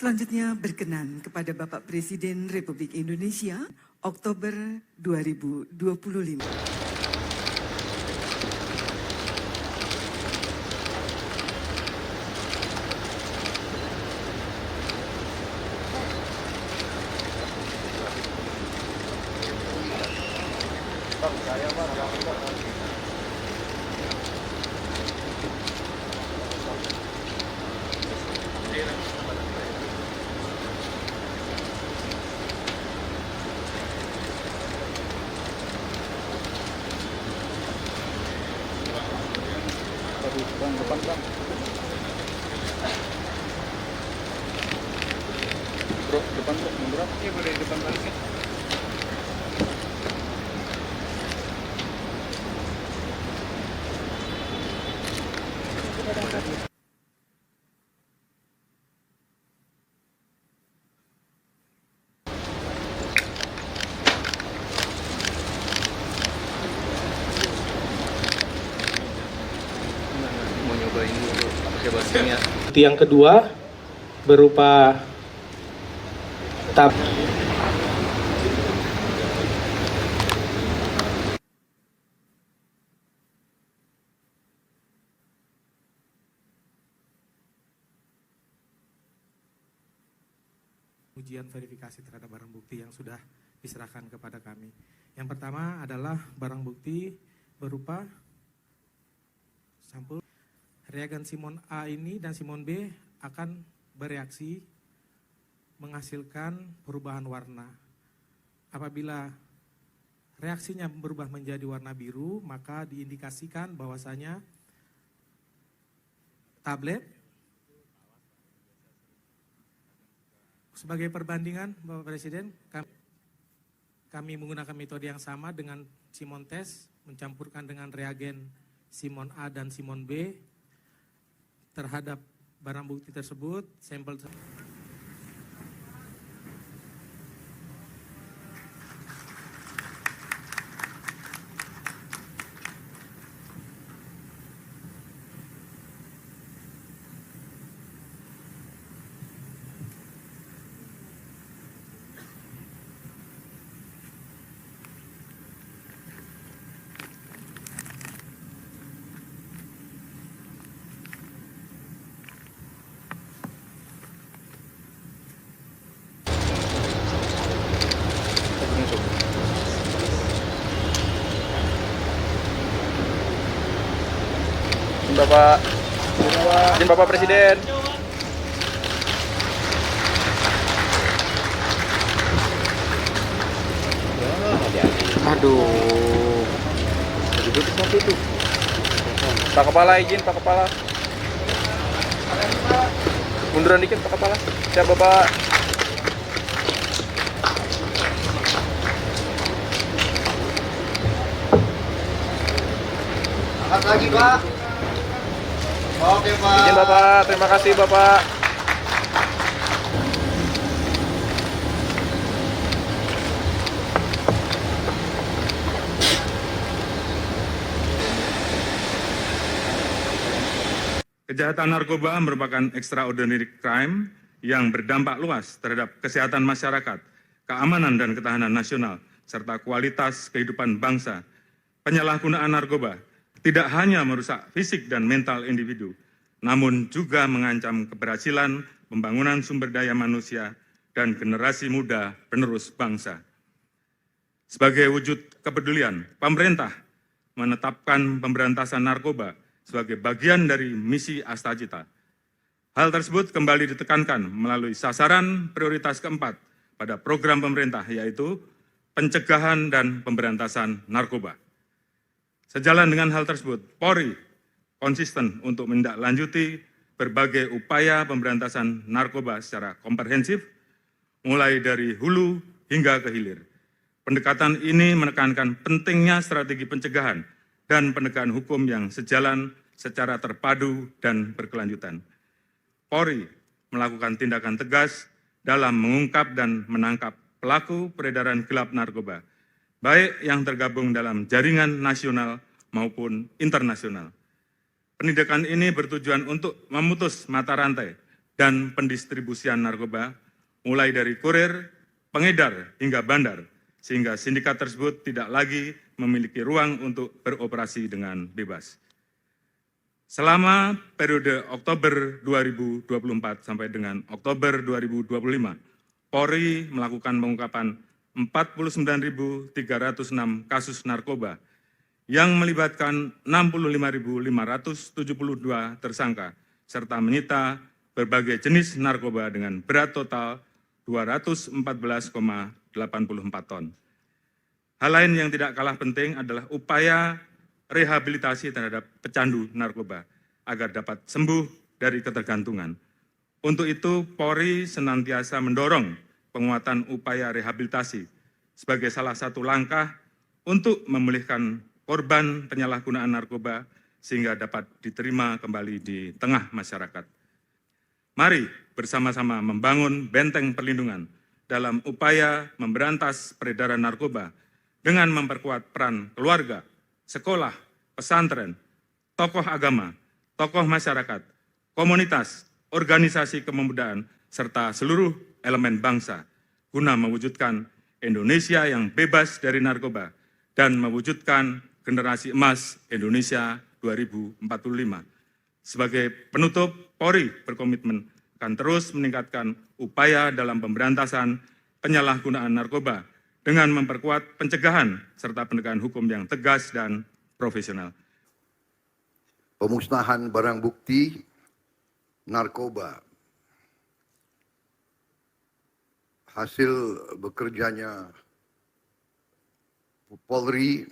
Selanjutnya berkenan kepada Bapak Presiden Republik Indonesia, Oktober 2025. Depan, Bang. Bro, depan, bro. Mundur. Iya, boleh depan balik ya. Mau nyobain dulu pakai basingnya. Yang kedua berupa tab ujian verifikasi terhadap barang bukti yang sudah diserahkan kepada kami. Yang pertama adalah barang bukti berupa sampel reagen Simon A ini dan Simon B akan bereaksi menghasilkan perubahan warna. Apabila reaksinya berubah menjadi warna biru, maka diindikasikan bahwasanya tablet sebagai perbandingan Bapak Presiden, kami menggunakan metode yang sama dengan Simon test, mencampurkan dengan reagen Simon A dan Simon B terhadap barang bukti tersebut, sampel Izin Bapak Presiden. Aduh. Duduk seperti itu. Pak Kepala, izin Pak Kepala. Munduran dikit Pak Kepala. Siap Bapak. Angkat lagi Pak. Oke Pak. Izin Bapak, terima kasih Bapak. Kejahatan narkoba merupakan extraordinary crime yang berdampak luas terhadap kesehatan masyarakat, keamanan dan ketahanan nasional, serta kualitas kehidupan bangsa. Penyalahgunaan narkoba tidak hanya merusak fisik dan mental individu, namun juga mengancam keberhasilan pembangunan sumber daya manusia dan generasi muda penerus bangsa. Sebagai wujud kepedulian, pemerintah menetapkan pemberantasan narkoba sebagai bagian dari misi Astagita. Hal tersebut kembali ditekankan melalui sasaran prioritas keempat pada program pemerintah, yaitu pencegahan dan pemberantasan narkoba. Sejalan dengan hal tersebut, Polri konsisten untuk menindaklanjuti berbagai upaya pemberantasan narkoba secara komprehensif, mulai dari hulu hingga ke hilir. Pendekatan ini menekankan pentingnya strategi pencegahan dan penegakan hukum yang sejalan secara terpadu dan berkelanjutan. Polri melakukan tindakan tegas dalam mengungkap dan menangkap pelaku peredaran gelap narkoba, baik yang tergabung dalam jaringan nasional maupun internasional. Penindakan ini bertujuan untuk memutus mata rantai dan pendistribusian narkoba, mulai dari kurir, pengedar, hingga bandar, sehingga sindikat tersebut tidak lagi memiliki ruang untuk beroperasi dengan bebas. Selama periode Oktober 2024 sampai dengan Oktober 2025, Polri melakukan pengungkapan 49.306 kasus narkoba yang melibatkan 65.572 tersangka, serta menyita berbagai jenis narkoba dengan berat total 214,84 ton. Hal lain yang tidak kalah penting adalah upaya rehabilitasi terhadap pecandu narkoba agar dapat sembuh dari ketergantungan. Untuk itu, Polri senantiasa mendorong penguatan upaya rehabilitasi sebagai salah satu langkah untuk memulihkan korban penyalahgunaan narkoba sehingga dapat diterima kembali di tengah masyarakat. Mari bersama-sama membangun benteng perlindungan dalam upaya memberantas peredaran narkoba dengan memperkuat peran keluarga, sekolah, pesantren, tokoh agama, tokoh masyarakat, komunitas, organisasi kepemudaan, serta seluruh elemen bangsa guna mewujudkan Indonesia yang bebas dari narkoba dan mewujudkan generasi emas Indonesia 2045. Sebagai penutup, Polri berkomitmen akan terus meningkatkan upaya dalam pemberantasan penyalahgunaan narkoba dengan memperkuat pencegahan serta penegakan hukum yang tegas dan profesional. Pemusnahan barang bukti narkoba. Hasil bekerjanya Polri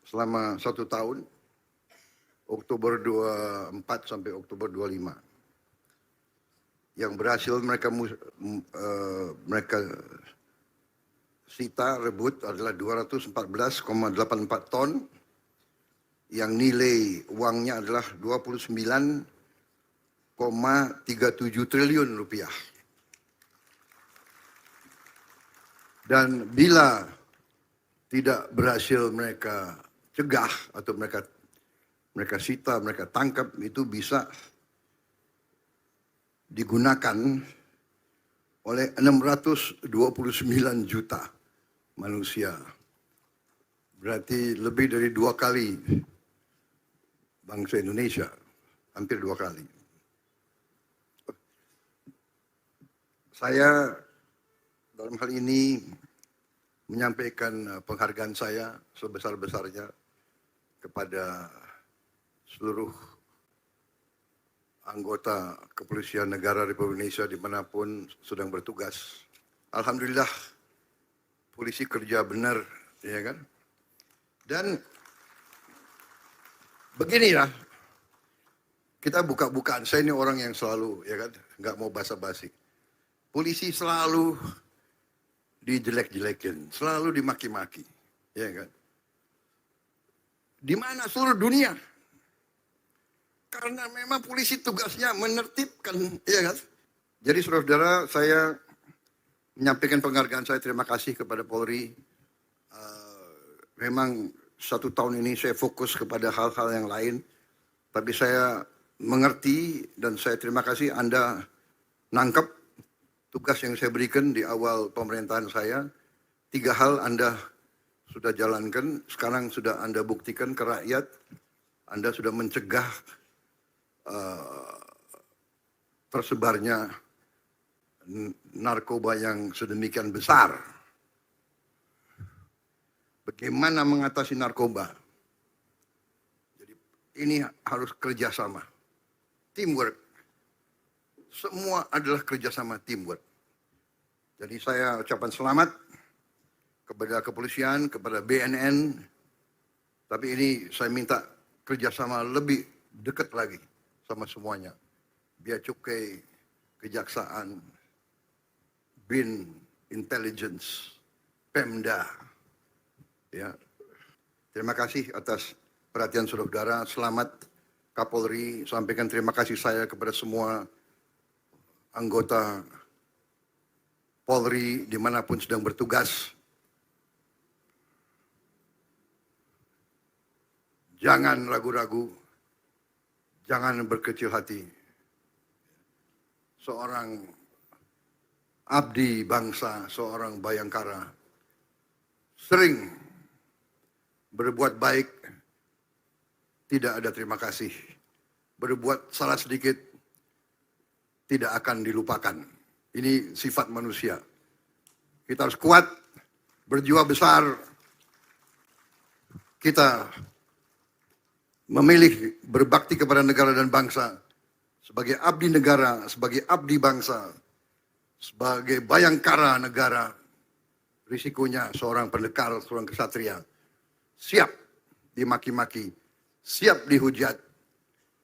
selama 1 tahun, Oktober 24 sampai Oktober 25. Yang berhasil mereka sita rebut adalah 214,84 ton, yang nilai uangnya adalah 29,37 triliun rupiah. Dan bila tidak berhasil mereka cegah atau mereka sita, mereka tangkap, itu bisa digunakan oleh 629 juta manusia. Berarti lebih dari 2 kali bangsa Indonesia, hampir 2 kali. Saya dalam hal ini menyampaikan penghargaan saya sebesar-besarnya kepada seluruh anggota Kepolisian Negara Republik Indonesia dimanapun sedang bertugas. Alhamdulillah, polisi kerja benar, ya kan? Dan beginilah, kita buka-bukaan. Saya ini orang yang selalu, ya kan, nggak mau basa-basi. Polisi selalu dijelek-jelekin, selalu dimaki-maki, ya kan? Di mana seluruh dunia? Karena memang polisi tugasnya menertibkan, ya kan? Jadi saudara-saudara, saya menyampaikan penghargaan saya, terima kasih kepada Polri. Memang 1 tahun ini saya fokus kepada hal-hal yang lain, tapi saya mengerti dan saya terima kasih Anda nangkep tugas yang saya berikan di awal pemerintahan saya. 3 hal Anda sudah jalankan, sekarang sudah Anda buktikan ke rakyat. Anda sudah mencegah tersebarnya narkoba yang sedemikian besar. Bagaimana mengatasi narkoba? Jadi ini harus kerjasama, teamwork. Semua adalah kerjasama, teamwork. Jadi saya ucapkan selamat kepada kepolisian, kepada BNN. Tapi ini saya minta kerjasama lebih dekat lagi sama semuanya. Bea Cukai, Kejaksaan, BIN, Intelligence, Pemda. Ya, terima kasih atas perhatian saudara. Selamat Kapolri. Sampaikan terima kasih saya kepada semua anggota Polri dimanapun sedang bertugas. Jangan ragu-ragu, jangan berkecil hati. seorang abdi bangsa, seorang bayangkara, sering berbuat baik, tidak ada terima kasih. Berbuat salah sedikit, tidak akan dilupakan. Ini sifat manusia. Kita harus kuat, berjiwa besar. Kita memilih berbakti kepada negara dan bangsa sebagai abdi negara, sebagai abdi bangsa, sebagai bayangkara negara. Risikonya seorang pendekar, seorang kesatria siap dimaki-maki, siap dihujat,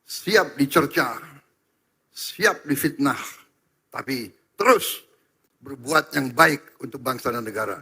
siap dicerca, siap difitnah, tapi terus berbuat yang baik untuk bangsa dan negara.